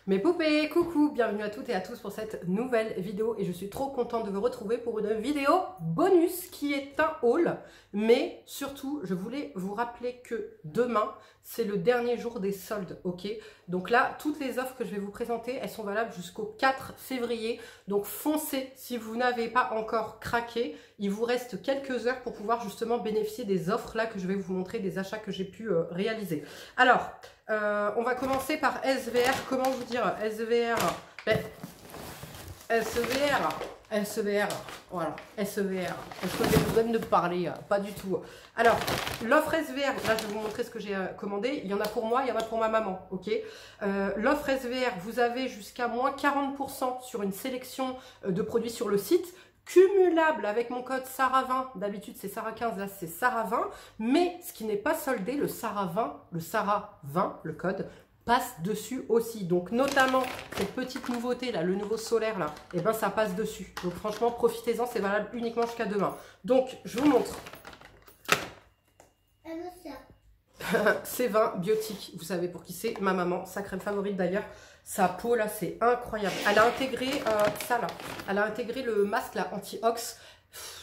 Mes poupées, coucou, bienvenue à toutes et à tous pour cette nouvelle vidéo et je suis trop contente de vous retrouver pour une vidéo bonus qui est un haul, mais surtout je voulais vous rappeler que demain c'est le dernier jour des soldes, ok? Donc là toutes les offres que je vais vous présenter elles sont valables jusqu'au 4 février, donc foncez si vous n'avez pas encore craqué, il vous reste quelques heures pour pouvoir justement bénéficier des offres là que je vais vous montrer, des achats que j'ai pu réaliser. Alors, on va commencer par SVR. Comment vous dire SVR? Ben, SVR. Voilà, SVR. Est-ce que j'ai besoin de parler? Pas du tout. Alors, l'offre SVR, là je vais vous montrer ce que j'ai commandé. Il y en a pour moi, il y en a pour ma maman. Ok. L'offre SVR, vous avez jusqu'à moins 40% sur une sélection de produits sur le site. Cumulable avec mon code SARA20, d'habitude c'est SARA15, là c'est SARA20, mais ce qui n'est pas soldé, le SARA20, le code, passe dessus aussi. Donc notamment cette petite nouveauté là, le nouveau solaire là, et ben ça passe dessus. Donc franchement profitez-en, c'est valable uniquement jusqu'à demain. Donc je vous montre. C20 biotique, vous savez pour qui c'est, ma maman, sa crème favorite d'ailleurs. Sa peau là c'est incroyable. Elle a intégré ça là, elle a intégré le masque là anti-ox.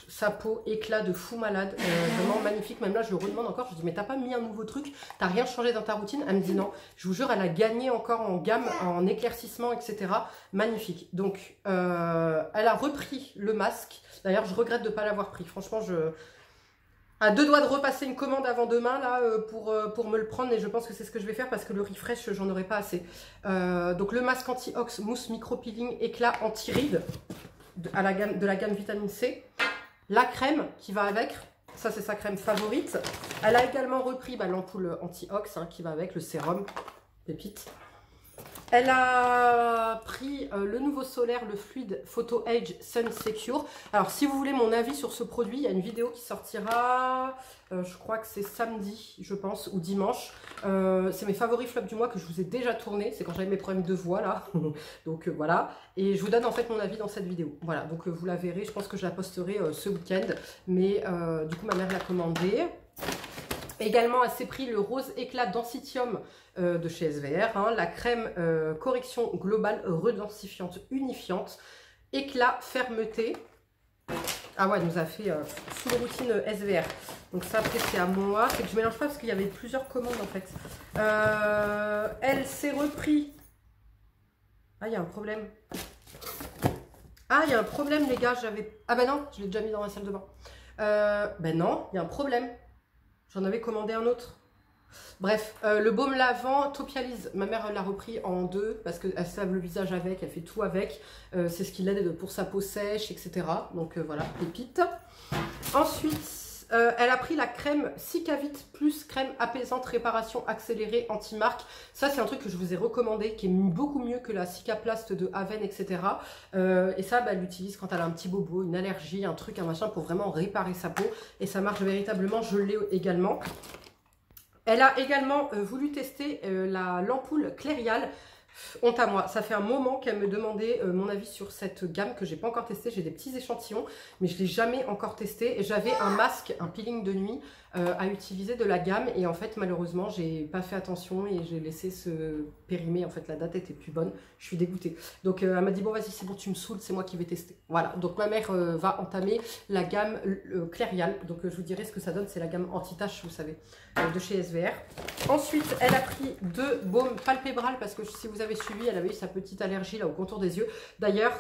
Sa peau éclat de fou malade, vraiment magnifique. Même là je le redemande encore, je dis mais t'as pas mis un nouveau truc, t'as rien changé dans ta routine? Elle me dit non, je vous jure elle a gagné encore en gamme, en éclaircissement etc. Magnifique. Donc elle a repris le masque, d'ailleurs je regrette de ne pas l'avoir pris, franchement je... À deux doigts de repasser une commande avant demain là pour me le prendre, et je pense que c'est ce que je vais faire parce que le refresh j'en aurai pas assez. Donc le masque anti-ox mousse micro-peeling éclat anti-rides de la gamme vitamine C. La crème qui va avec, ça c'est sa crème favorite. Elle a également repris l'ampoule anti-ox qui va avec, le sérum, pépite. Elle a pris le nouveau solaire, le Fluid Photo Age Sun Secure. Alors, si vous voulez mon avis sur ce produit, il y a une vidéo qui sortira, je crois que c'est samedi, je pense, ou dimanche. C'est mes favoris flops du mois que je vous ai déjà tourné. C'est quand j'avais mes problèmes de voix, là. Donc, voilà. Et je vous donne en fait mon avis dans cette vidéo. Voilà, donc vous la verrez. Je pense que je la posterai ce week-end. Mais du coup, ma mère l'a commandée. Également, elle s'est pris le rose éclat densitium de chez SVR, la crème correction globale redensifiante unifiante, éclat fermeté. Ah ouais, elle nous a fait full routine SVR. Donc ça après c'est à moi, c'est que je mélange pas parce qu'il y avait plusieurs commandes en fait. Elle s'est repris. Ah, il y a un problème. Ah, il y a un problème les gars, j'avais... Ah ben non, je l'ai déjà mis dans la salle de bain. Ben non, il y a un problème. J'en avais commandé un autre. Bref, le baume lavant Topialise, ma mère l'a repris en deux parce qu'elle se lave le visage avec, elle fait tout avec. C'est ce qui l'aide pour sa peau sèche, etc. Donc voilà, pépite. Ensuite, elle a pris la crème Cicavit plus crème apaisante réparation accélérée anti-marque. Ça, c'est un truc que je vous ai recommandé, qui est beaucoup mieux que la Cicaplast de Aven, etc. Et ça, elle l'utilise quand elle a un petit bobo, une allergie, un truc, un machin, pour vraiment réparer sa peau. Et ça marche véritablement, je l'ai également. Elle a également voulu tester l'ampoule Clairial. Honte à moi, ça fait un moment qu'elle me demandait mon avis sur cette gamme que j'ai pas encore testée. J'ai des petits échantillons, mais je l'ai jamais encore testé. J'avais un masque, un peeling de nuit à utiliser de la gamme, et en fait malheureusement j'ai pas fait attention et j'ai laissé se périmer. En fait la date était plus bonne, je suis dégoûtée. Donc elle m'a dit bon vas-y c'est bon, tu me saoules, c'est moi qui vais tester. Voilà, donc ma mère va entamer la gamme Clairial. Donc je vous dirai ce que ça donne, c'est la gamme anti-tache, vous savez, de chez SVR. Ensuite elle a pris deux baumes palpébrales parce que si vous avez suivi, elle avait eu sa petite allergie là au contour des yeux. D'ailleurs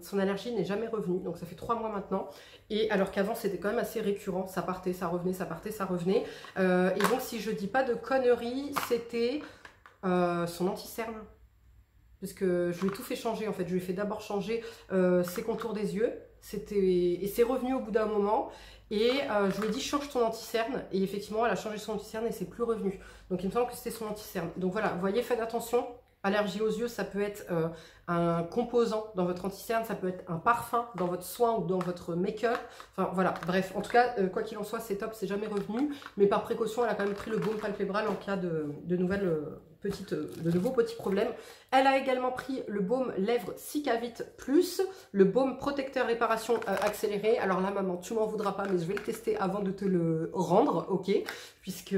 son allergie n'est jamais revenue, donc ça fait 3 mois maintenant. Et alors qu'avant c'était quand même assez récurrent, ça partait, ça revenait, ça partait, ça revenait. Et donc si je dis pas de conneries, c'était son anti-cerne. Parce que je lui ai tout fait changer en fait, je lui ai fait d'abord changer ses contours des yeux. Et c'est revenu au bout d'un moment. Et je lui ai dit change ton anti-cerne. Et effectivement elle a changé son anti-cerne et c'est plus revenu. Donc il me semble que c'était son anti-cerne. Donc voilà, vous voyez, faites attention. Allergie aux yeux, ça peut être un composant dans votre anti-cerne, ça peut être un parfum dans votre soin ou dans votre make-up. Enfin voilà, bref, en tout cas, quoi qu'il en soit, c'est top, c'est jamais revenu. Mais par précaution, elle a quand même pris le baume palpébral en cas de nouveaux petits problèmes. Elle a également pris le baume lèvres Cicavit plus, le baume protecteur réparation accélérée. Alors là, maman, tu m'en voudras pas, mais je vais le tester avant de te le rendre, ok? Puisque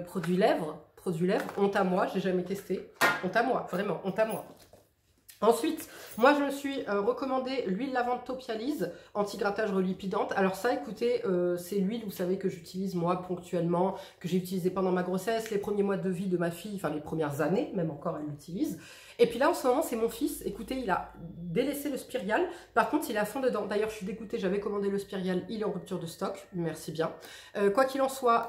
produit lèvres, produit lèvres. Honte à moi, j'ai jamais testé. Honte à moi, vraiment, honte à moi. Ensuite, moi je me suis recommandé l'huile lavande Topialise, anti-grattage relipidante. Alors ça, écoutez, c'est l'huile, vous savez, que j'utilise moi ponctuellement, que j'ai utilisé pendant ma grossesse, les premiers mois de vie de ma fille, enfin les premières années, même encore elle l'utilise. Et puis là, en ce moment, c'est mon fils. Écoutez, il a délaissé le Spirial. Par contre, il est à fond dedans. D'ailleurs, je suis dégoûtée, j'avais commandé le Spirial, il est en rupture de stock. Merci bien. Quoi qu'il en soit,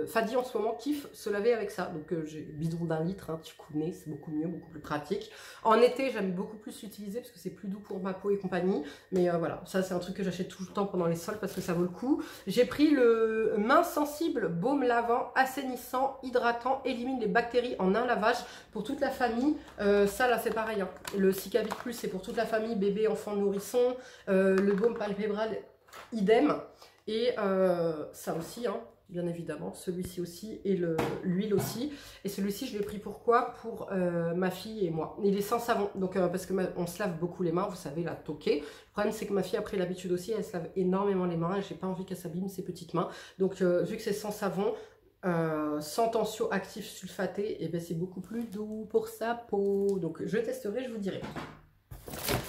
Fadi en ce moment kiffe se laver avec ça. Donc, j'ai bidon d'1 litre, hein, tu connais, c'est beaucoup mieux, beaucoup plus pratique. En été, j'aime beaucoup plus l'utiliser parce que c'est plus doux pour ma peau et compagnie. Mais voilà, ça, c'est un truc que j'achète tout le temps pendant les soldes parce que ça vaut le coup. J'ai pris le Main Sensible Baume Lavant, assainissant, hydratant, élimine les bactéries en un lavage pour toute la famille. Ça là c'est pareil, hein. Le Cicavit Plus c'est pour toute la famille, bébé, enfant, nourrisson. Le baume palpébral, idem. Et ça aussi, hein, bien évidemment, celui-ci aussi et l'huile aussi. Et celui-ci je l'ai pris pourquoi? Pour ma fille et moi. Il est sans savon, donc parce que on se lave beaucoup les mains, vous savez, la toquée. Le problème c'est que ma fille a pris l'habitude aussi, elle se lave énormément les mains et j'ai pas envie qu'elle s'abîme ses petites mains. Donc vu que c'est sans savon, sans tensioactif sulfaté, et ben c'est beaucoup plus doux pour sa peau. Donc je testerai, je vous dirai.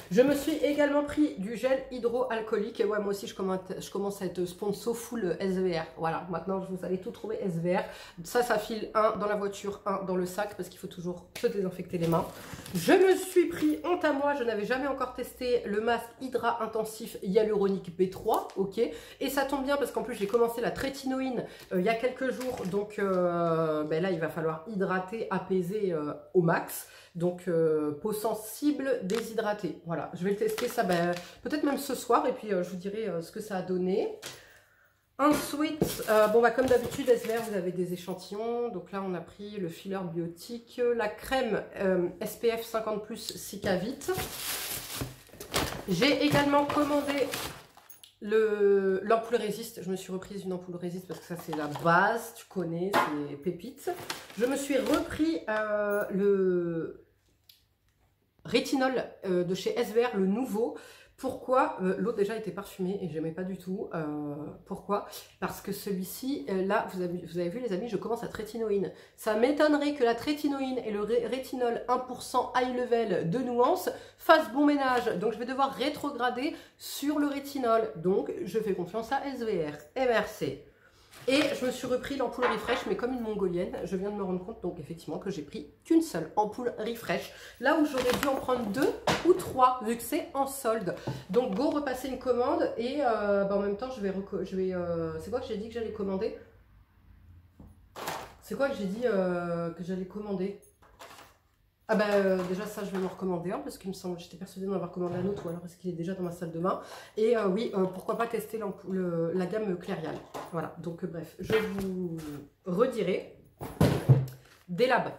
Je me suis également pris du gel hydroalcoolique. Et ouais, moi aussi, je commence à être sponsor full SVR. Voilà, maintenant, vous allez tout trouver SVR. Ça file un dans la voiture, un dans le sac, parce qu'il faut toujours se désinfecter les mains. Je me suis pris, honte à moi, je n'avais jamais encore testé le masque Hydra Intensif Hyaluronique B3. Ok, et ça tombe bien, parce qu'en plus, j'ai commencé la trétinoïne il y a quelques jours. Donc ben là, il va falloir hydrater, apaiser au max. Donc, peau sensible, déshydratée. Voilà, je vais le tester ça peut-être même ce soir. Et puis, je vous dirai ce que ça a donné. Ensuite, bon, bah, comme d'habitude, SVR, vous avez des échantillons. Donc là, on a pris le filler biotique, la crème SPF 50+, Cicavit. J'ai également commandé l'ampoule résiste. Je me suis reprise une ampoule résiste parce que ça c'est la base, tu connais, c'est pépite. Je me suis repris le rétinol de chez SVR, le nouveau. Pourquoi? L'autre déjà était parfumé et j'aimais pas du tout. Pourquoi? Parce que celui-ci, là, vous avez vu les amis, je commence à trétinoïne. Ça m'étonnerait que la trétinoïne et le rétinol 1% high level de nuance fassent bon ménage. Donc je vais devoir rétrograder sur le rétinol. Donc je fais confiance à SVR. MRC. Et je me suis repris l'ampoule Refresh, mais comme une mongolienne, je viens de me rendre compte donc effectivement que j'ai pris qu'une seule ampoule Refresh. Là où j'aurais dû en prendre 2 ou 3, vu que c'est en solde. Donc go repasser une commande et en même temps je vais c'est quoi que j'ai dit que j'allais commander? C'est quoi que j'ai dit que j'allais commander? Ah déjà ça je vais m'en recommander un parce qu'il me semble, j'étais persuadée d'en avoir commandé un autre ou alors est-ce qu'il est déjà dans ma salle de bain. Et oui, pourquoi pas tester la gamme Clairial. Voilà, donc bref, je vous redirai. Délab,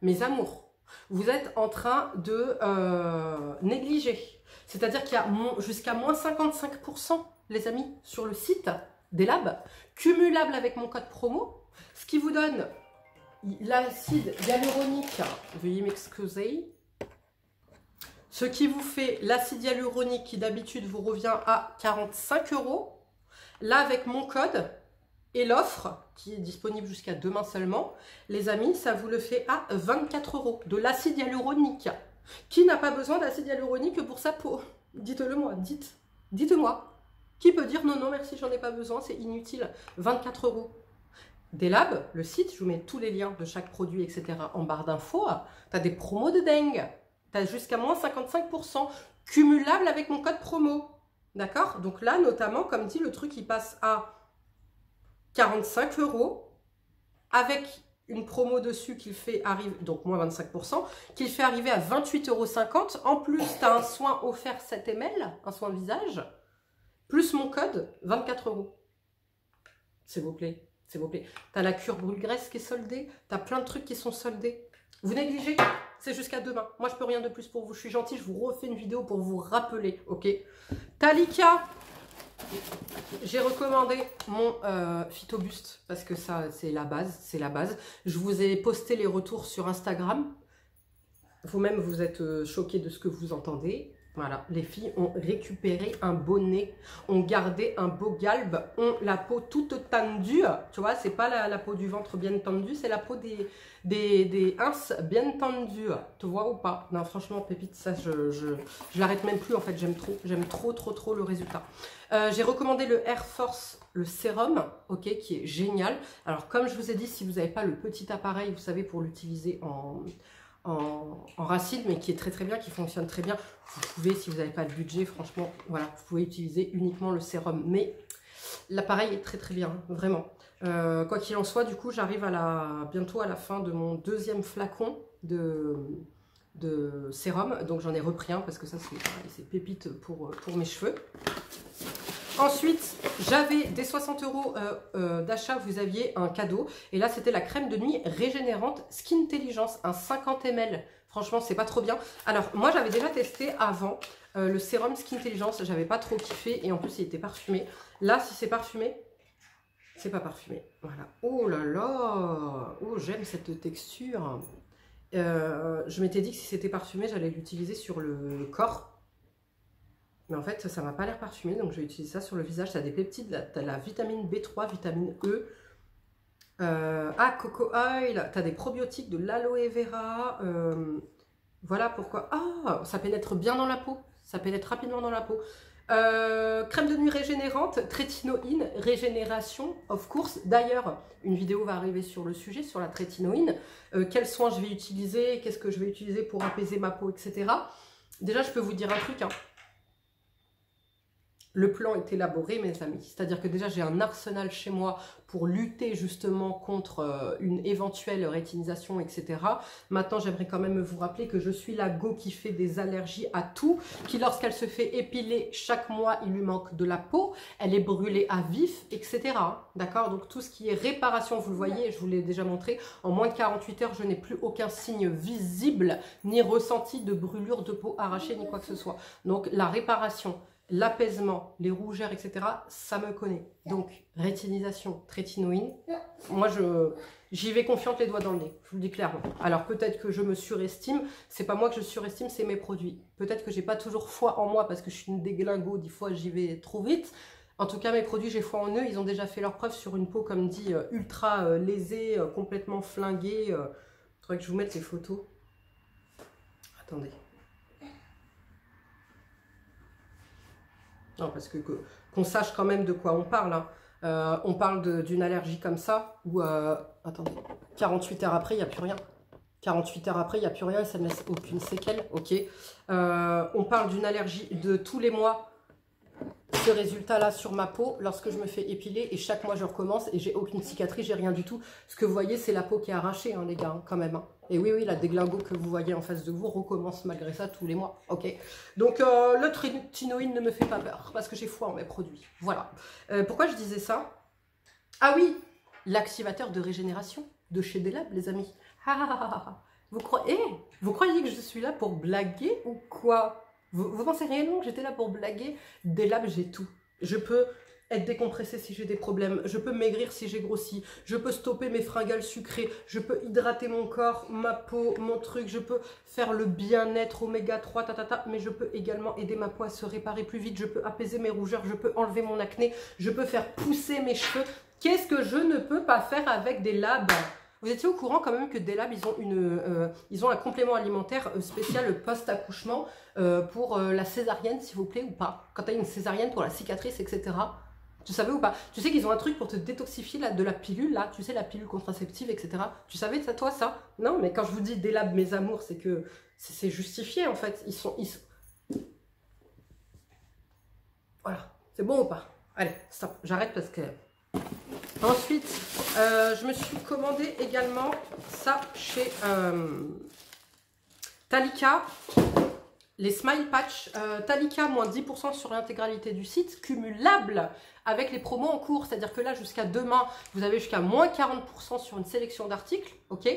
mes amours, vous êtes en train de négliger. C'est-à-dire qu'il y a jusqu'à moins 55% les amis sur le site Délab, cumulable avec mon code promo, ce qui vous donne l'acide hyaluronique, veuillez m'excuser, ce qui vous fait l'acide hyaluronique qui d'habitude vous revient à 45 €. Là avec mon code et l'offre qui est disponible jusqu'à demain seulement, les amis, ça vous le fait à 24 € de l'acide hyaluronique. Qui n'a pas besoin d'acide hyaluronique pour sa peau? Dites-le moi, dites-moi. Qui peut dire non, non merci, j'en ai pas besoin, c'est inutile. 24 €. Délab, le site, je vous mets tous les liens de chaque produit, etc. en barre d'infos. Tu as des promos de dingue. Tu as jusqu'à moins 55% cumulable avec mon code promo. D'accord? Donc là, notamment, comme dit, le truc, il passe à 45 € avec une promo dessus qui fait arriver, donc moins 25%, qui fait arriver à 28,50 €. En plus, tu as un soin offert 7 ml, un soin visage, plus mon code, 24 €. S'il vous plaît. S'il vous plaît. Tu as la cure brûle-graisse qui est soldée. Tu as plein de trucs qui sont soldés. Vous négligez. C'est jusqu'à demain. Moi, je peux rien de plus pour vous. Je suis gentille. Je vous refais une vidéo pour vous rappeler. Ok. Talika. J'ai recommandé mon Phytobust parce que ça, c'est la base. C'est la base. Je vous ai posté les retours sur Instagram. Vous-même, vous êtes choqués de ce que vous entendez. Voilà, les filles ont récupéré un beau nez, ont gardé un beau galbe, ont la peau toute tendue. Tu vois, c'est pas la peau du ventre bien tendue, c'est la peau des ins bien tendues. Tu vois ou pas? Non, franchement, pépite, ça, je l'arrête même plus en fait. J'aime trop le résultat. J'ai recommandé le Air Force, le sérum, ok, qui est génial. Alors, comme je vous ai dit, si vous n'avez pas le petit appareil, vous savez, pour l'utiliser en racine, mais qui est très bien, qui fonctionne très bien. Vous pouvez, si vous n'avez pas de budget, franchement, voilà, vous pouvez utiliser uniquement le sérum. Mais l'appareil est très bien, vraiment. Quoi qu'il en soit, du coup, j'arrive bientôt à la fin de mon deuxième flacon de sérum. Donc j'en ai repris un parce que ça, c'est pépite pour mes cheveux. Ensuite, j'avais des 60 € d'achat, vous aviez un cadeau. Et là, c'était la crème de nuit régénérante Skintelligence, un 50 ml. Franchement, c'est pas trop bien. Alors, moi, j'avais déjà testé avant le sérum Skintelligence. J'avais pas trop kiffé et en plus, il était parfumé. Là, si c'est parfumé, c'est pas parfumé. Voilà. Oh là là! Oh, j'aime cette texture. Je m'étais dit que si c'était parfumé, j'allais l'utiliser sur le corps. Mais en fait, ça m'a pas l'air parfumé, donc je vais utiliser ça sur le visage. Ça a des peptides, tu as la vitamine B3, vitamine E. Coco Oil, tu as des probiotiques, de l'aloe vera. Voilà pourquoi. Ah, ça pénètre bien dans la peau. Ça pénètre rapidement dans la peau. Crème de nuit régénérante, trétinoïne, régénération, of course. D'ailleurs, une vidéo va arriver sur le sujet, sur la trétinoïne. Quels soins je vais utiliser, qu'est-ce que je vais utiliser pour apaiser ma peau, etc. Déjà, je peux vous dire un truc, hein. Le plan est élaboré, mes amis. C'est-à-dire que déjà, j'ai un arsenal chez moi pour lutter justement contre une éventuelle rétinisation, etc. Maintenant, j'aimerais quand même vous rappeler que je suis la go qui fait des allergies à tout, qui lorsqu'elle se fait épiler chaque mois, il lui manque de la peau, elle est brûlée à vif, etc. D'accord? Donc tout ce qui est réparation, vous le voyez, je vous l'ai déjà montré, en moins de 48 heures, je n'ai plus aucun signe visible, ni ressenti de brûlure de peau arrachée, ni quoi que ce soit. Donc la réparation, l'apaisement, les rougeurs, etc., ça me connaît. Donc, rétinisation, trétinoïne, moi, j'y vais confiante les doigts dans le nez, je vous le dis clairement. Alors, peut-être que je me surestime, c'est pas moi que je surestime, c'est mes produits. Peut-être que j'ai pas toujours foi en moi parce que je suis une déglingo, des fois j'y vais trop vite. En tout cas, mes produits, j'ai foi en eux, ils ont déjà fait leur preuve sur une peau, comme dit, ultra lésée, complètement flinguée. Il faudrait que je vous mette les photos. Attendez. Non, parce qu'on sache quand même de quoi on parle. Hein. On parle d'une allergie comme ça, où, attendez, 48 heures après, il n'y a plus rien. 48 heures après, il n'y a plus rien, ça ne laisse aucune séquelle, ok. On parle d'une allergie de tous les mois, ce résultat-là sur ma peau, lorsque je me fais épiler, et chaque mois je recommence, et j'ai aucune cicatrice, j'ai rien du tout. Ce que vous voyez, c'est la peau qui est arrachée, hein, les gars, hein, quand même. Hein. Et oui, la déglingo que vous voyez en face de vous recommence malgré ça tous les mois, ok. Donc, le trétinoïne ne me fait pas peur, parce que j'ai foi en mes produits, voilà. Pourquoi je disais ça? Ah oui, l'activateur de régénération de chez Delab, les amis. Vous croyez que je suis là pour blaguer ou quoi? Vous pensez réellement que j'étais là pour blaguer? Delab, j'ai tout. Je peux être décompressée si j'ai des problèmes, je peux maigrir si j'ai grossi, je peux stopper mes fringales sucrées, je peux hydrater mon corps, ma peau, mon truc, je peux faire le bien-être oméga 3, mais je peux également aider ma peau à se réparer plus vite, je peux apaiser mes rougeurs, je peux enlever mon acné, je peux faire pousser mes cheveux. Qu'est-ce que je ne peux pas faire avec Delab? Vous étiez au courant quand même que Delab, ils ont un complément alimentaire spécial post-accouchement pour la césarienne, s'il vous plaît, ou pas? Quand tu as une césarienne pour la cicatrice, etc. Tu savais ou pas? Tu sais qu'ils ont un truc pour te détoxifier de la pilule, là, tu sais, la pilule contraceptive, etc. Tu savais ça, toi, ça? Non, mais quand je vous dis Delab, mes amours, c'est que c'est justifié, en fait. Ils sont... Voilà, c'est bon ou pas? Allez, stop, j'arrête parce que... Ensuite, je me suis commandé également ça chez Talika, les Smile Patch. Talika, moins 10% sur l'intégralité du site, cumulable avec les promos en cours. C'est-à-dire que là, jusqu'à demain, vous avez jusqu'à moins 40% sur une sélection d'articles, ok?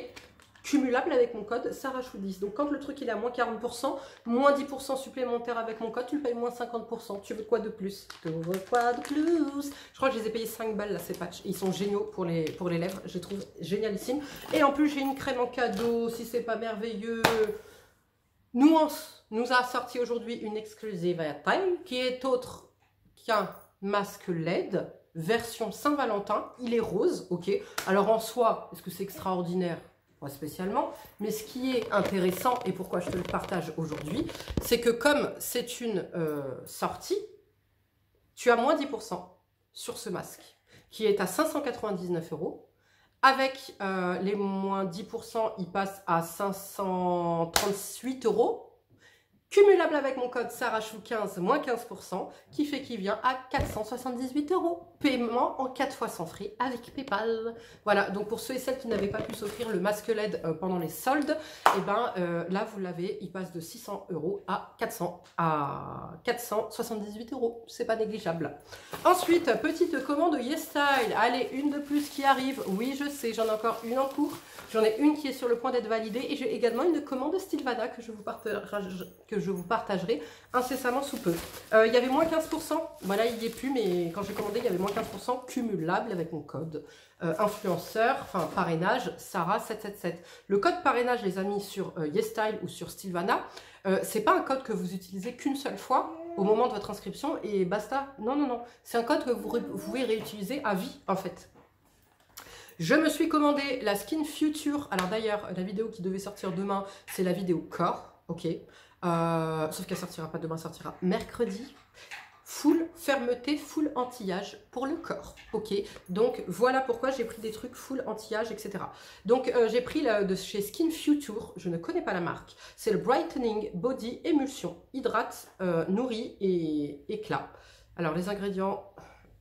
Cumulable avec mon code Sarahchou10. Donc quand le truc il est à moins 40%, moins 10% supplémentaire avec mon code, tu le payes moins 50%. Tu veux quoi de plus? Tu veux quoi de plus? Je crois que je les ai payés 5 balles là, ces patchs. Ils sont géniaux pour les lèvres, je les trouve génialissimes. Et en plus j'ai une crème en cadeau, si c'est pas merveilleux. Nuance nous a sorti aujourd'hui une exclusive Time qui est autre qu'un masque LED version Saint-Valentin. Il est rose, ok. Alors en soi, est-ce que c'est extraordinaire? Pas spécialement, mais ce qui est intéressant et pourquoi je te le partage aujourd'hui, c'est que comme c'est une sortie, tu as moins 10% sur ce masque qui est à 599 €. Avec les moins 10%, il passe à 538 €. Cumulable avec mon code SARACHOU15, moins 15%, qui fait qu'il vient à 478 €. Paiement en 4 fois sans frais avec PayPal. Voilà, donc pour ceux et celles qui n'avaient pas pu s'offrir le masque LED pendant les soldes, et ben là vous l'avez, il passe de 600 € à 478 €. C'est pas négligeable. Ensuite, petite commande YesStyle. Allez, une de plus qui arrive. Oui, je sais, j'en ai encore une en cours. J'en ai une qui est sur le point d'être validée et j'ai également une commande Stylevana que je vous partagerai incessamment sous peu. Il y avait moins 15%, voilà, il n'y est plus, mais quand j'ai commandé, il y avait moins 15% cumulable avec mon code influenceur, enfin parrainage, Sarah777. Le code parrainage, les amis, sur YesStyle ou sur Stylevana, c'est pas un code que vous utilisez qu'une seule fois au moment de votre inscription et basta. Non, non, non. C'est un code que vous pouvez réutiliser à vie, en fait. Je me suis commandé la Skin Future. Alors d'ailleurs, la vidéo qui devait sortir demain, c'est la vidéo corps, ok. Sauf qu'elle sortira pas demain, elle sortira mercredi. Full fermeté, full anti-âge pour le corps, ok. Donc voilà pourquoi j'ai pris des trucs full anti-âge, etc. Donc j'ai pris de chez Skin Future, je ne connais pas la marque. C'est le Brightening Body Émulsion, hydrate, nourrit et éclat. Alors les ingrédients...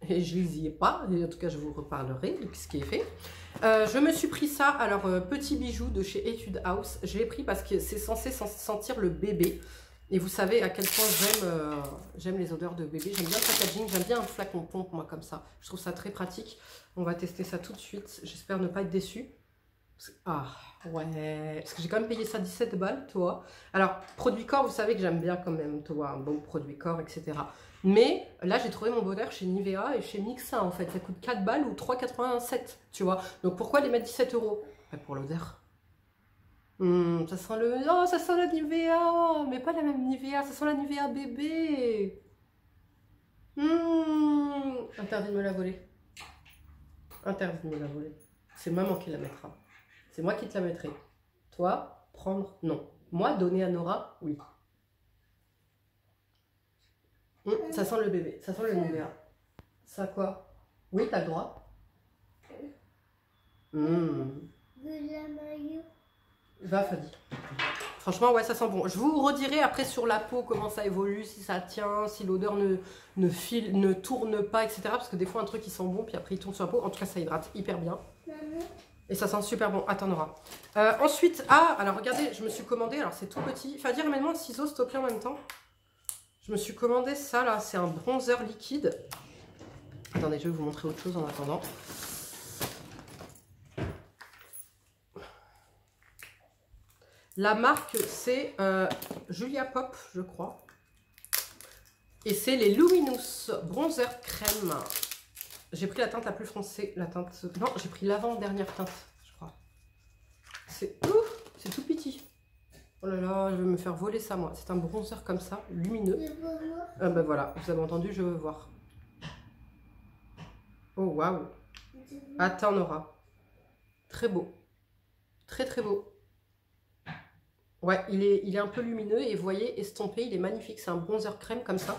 Et je ne les y ai pas, en tout cas je vous reparlerai de ce qui est fait. Je me suis pris ça, alors petit bijou de chez Etude House. Je l'ai pris parce que c'est censé sentir le bébé. Et vous savez à quel point j'aime les odeurs de bébé. J'aime bien le packaging, j'aime bien un flacon pompe moi comme ça. Je trouve ça très pratique. On va tester ça tout de suite. J'espère ne pas être déçue. Ah ouais, parce que j'ai quand même payé ça 17 balles, toi. Alors, produit corps, vous savez que j'aime bien quand même, toi, un bon produit corps, etc. Mais là, j'ai trouvé mon bonheur chez Nivea et chez Mixa, en fait. Ça coûte 4 balles ou 3,87, tu vois. Donc, pourquoi les mettre 17 €? Pour l'odeur. Ça sent le... Oh, ça sent la Nivea. Mais pas la même Nivea, ça sent la Nivea bébé. Interdit de me la voler. Interdit de me la voler. C'est maman qui la mettra. C'est moi qui te la mettrai. Toi, prendre, non. Moi, donner à Nora, oui. Ça sent le bébé, ça sent le Nivea. Ça quoi? Oui, t'as le droit. Va, Fadi. Franchement, ouais, ça sent bon. Je vous redirai après sur la peau comment ça évolue, si ça tient, si l'odeur ne tourne pas, etc. Parce que des fois, un truc, il sent bon, puis après, il tourne sur la peau. En tout cas, ça hydrate hyper bien. Et ça sent super bon. Attends, Nora. Ensuite, alors regardez, je me suis commandé, alors c'est tout petit. Fadi, ramène-moi un ciseau, s'il te plaît, en même temps. Je me suis commandé ça, là. C'est un bronzer liquide. Attendez, je vais vous montrer autre chose en attendant. La marque, c'est Julia Pop, je crois. Et c'est les Luminous Bronzer Crème. J'ai pris la teinte la plus foncée. La teinte... Non, j'ai pris l'avant-dernière teinte, je crois. C'est tout petit. Oh là là, je vais me faire voler ça, moi. C'est un bronzer comme ça, lumineux. Ben voilà, vous avez entendu, je veux voir. Oh, waouh. Attends, Nora. Très beau. Très, très beau. Ouais, il est un peu lumineux et vous voyez, estompé, il est magnifique. C'est un bronzer crème comme ça.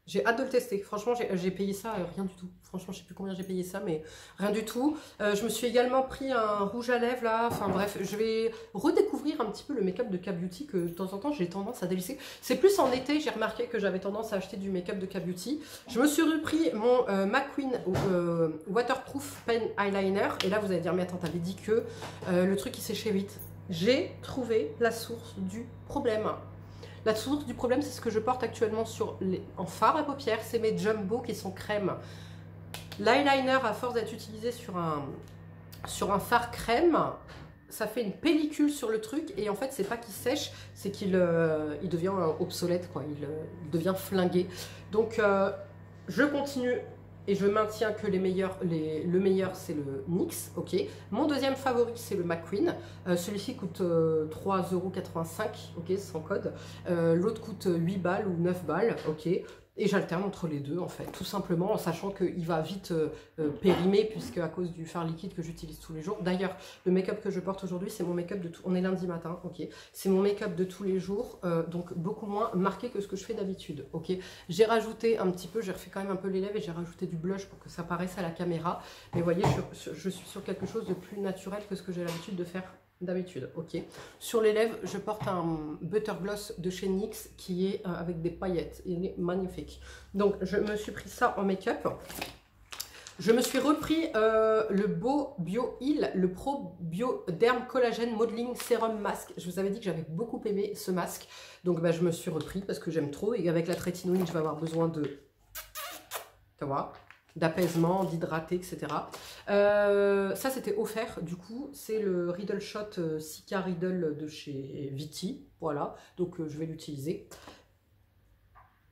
J'ai hâte de le tester. Franchement, j'ai payé ça, rien du tout. Franchement, je sais plus combien j'ai payé ça, mais rien du tout. Je me suis également pris un rouge à lèvres, là. Enfin bref, je vais redécouvrir un petit peu le make-up de K-Beauty que de temps en temps, j'ai tendance à délaisser. C'est plus en été, j'ai remarqué que j'avais tendance à acheter du make-up de K-Beauty. Je me suis repris mon McQueen Waterproof Pen Eyeliner. Et là, vous allez dire, mais attends, t'avais dit que le truc, il séchait vite. J'ai trouvé la source du problème. La source du problème, c'est ce que je porte actuellement en fard à paupières. C'est mes Jumbo qui sont crème. L'eyeliner, à force d'être utilisé sur un fard crème, ça fait une pellicule sur le truc. Et en fait, c'est pas qu'il sèche, c'est qu'il devient obsolète, quoi. Il devient flingué. Donc, je continue Et je maintiens que le meilleur c'est le NYX, ok. Mon deuxième favori c'est le McQueen. Celui-ci coûte 3,85 €, ok, sans code. L'autre coûte 8 balles ou 9 balles, ok. Et j'alterne entre les deux en fait, tout simplement en sachant qu'il va vite périmer puisque à cause du fard liquide que j'utilise tous les jours. D'ailleurs, le make-up que je porte aujourd'hui, c'est mon make-up de tout. On est lundi matin, ok. C'est mon make-up de tous les jours, donc beaucoup moins marqué que ce que je fais d'habitude, ok. J'ai rajouté un petit peu, j'ai refait quand même un peu les lèvres et j'ai rajouté du blush pour que ça paraisse à la caméra. Mais vous voyez, je suis sur quelque chose de plus naturel que ce que j'ai l'habitude de faire d'habitude, ok. Sur les lèvres, je porte un butter gloss de chez NYX qui est avec des paillettes. Il est magnifique. Donc, je me suis pris ça en make-up. Je me suis repris le Beau Bio Heal, le Pro Bio Derm Collagen Modeling Serum Masque. Je vous avais dit que j'avais beaucoup aimé ce masque. Donc, bah, je me suis repris parce que j'aime trop. Et avec la trétinoïne, je vais avoir besoin de... Tu vois, d'apaisement, d'hydrater, etc. Ça, c'était offert. Du coup, c'est le Riddle Shot Cica Riddle de chez Viti. Voilà, donc je vais l'utiliser.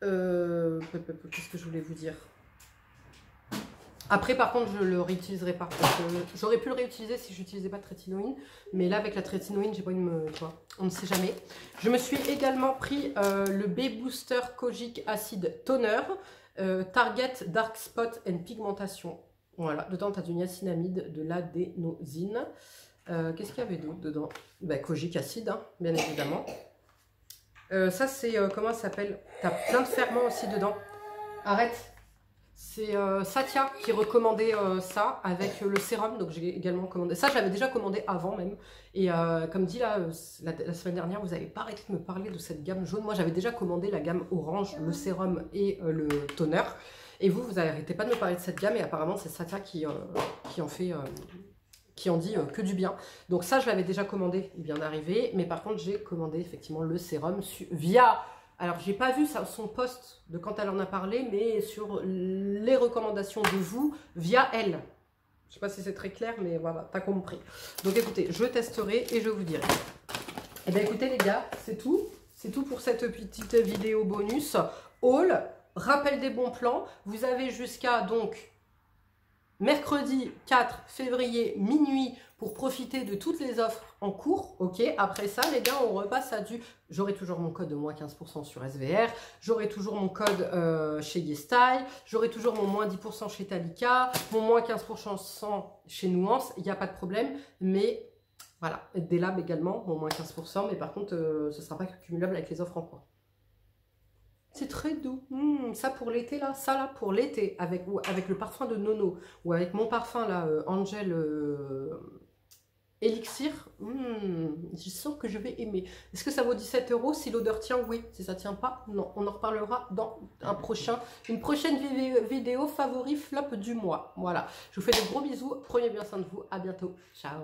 Qu'est-ce que je voulais vous dire? Après, par contre, je le réutiliserai pas. J'aurais pu le réutiliser si je n'utilisais pas de trétinoïne. Mais là, avec la trétinoïne, j'ai pas envie de me... On ne sait jamais. Je me suis également pris le B-Booster Kojic Acid Toner. Target Dark Spot and Pigmentation. Voilà, dedans tu as du niacinamide, de l'adénosine. Qu'est-ce qu'il y avait d'autre dedans? Ben, Kojic acide, hein, bien évidemment. Ça c'est, comment ça s'appelle? Tu as plein de ferments aussi dedans. Arrête. C'est Satya qui recommandait ça avec le sérum, donc j'ai également commandé. Ça, j'avais déjà commandé avant même. Et comme dit là, la semaine dernière, vous n'avez pas arrêté de me parler de cette gamme jaune. Moi, j'avais déjà commandé la gamme orange, le sérum et le toner. Et vous n'arrêtez pas de me parler de cette gamme. Et apparemment, c'est Satya qui en dit que du bien. Donc ça, je l'avais déjà commandé, il vient d'arriver. Mais par contre, j'ai commandé effectivement le sérum via... Alors, j'ai pas vu son post de quand elle en a parlé, mais sur les recommandations de vous via elle. Je sais pas si c'est très clair, mais voilà, t'as compris. Donc, écoutez, je testerai et je vous dirai. Eh bien, écoutez, les gars, c'est tout. C'est tout pour cette petite vidéo bonus. Haul, rappel des bons plans. Vous avez jusqu'à donc mercredi 4 février minuit pour profiter de toutes les offres en cours, ok. Après ça, les gars, on repasse à du... J'aurai toujours mon code de moins 15% sur SVR, j'aurai toujours mon code chez YesStyle, j'aurai toujours mon moins 10% chez Talika, mon moins 15% chez Nuance, il n'y a pas de problème, mais voilà, des labs également, mon moins 15%, mais par contre, ce ne sera pas cumulable avec les offres en cours. C'est très doux. Ça pour l'été là, ça là pour l'été, avec le parfum de Nono, ou avec mon parfum là, Angel Elixir, je sens que je vais aimer. Est-ce que ça vaut 17 €? Si l'odeur tient, oui. Si ça tient pas, non. On en reparlera dans une prochaine vidéo favori flop du mois. Voilà. Je vous fais de gros bisous. Prenez bien soin de vous. À bientôt. Ciao.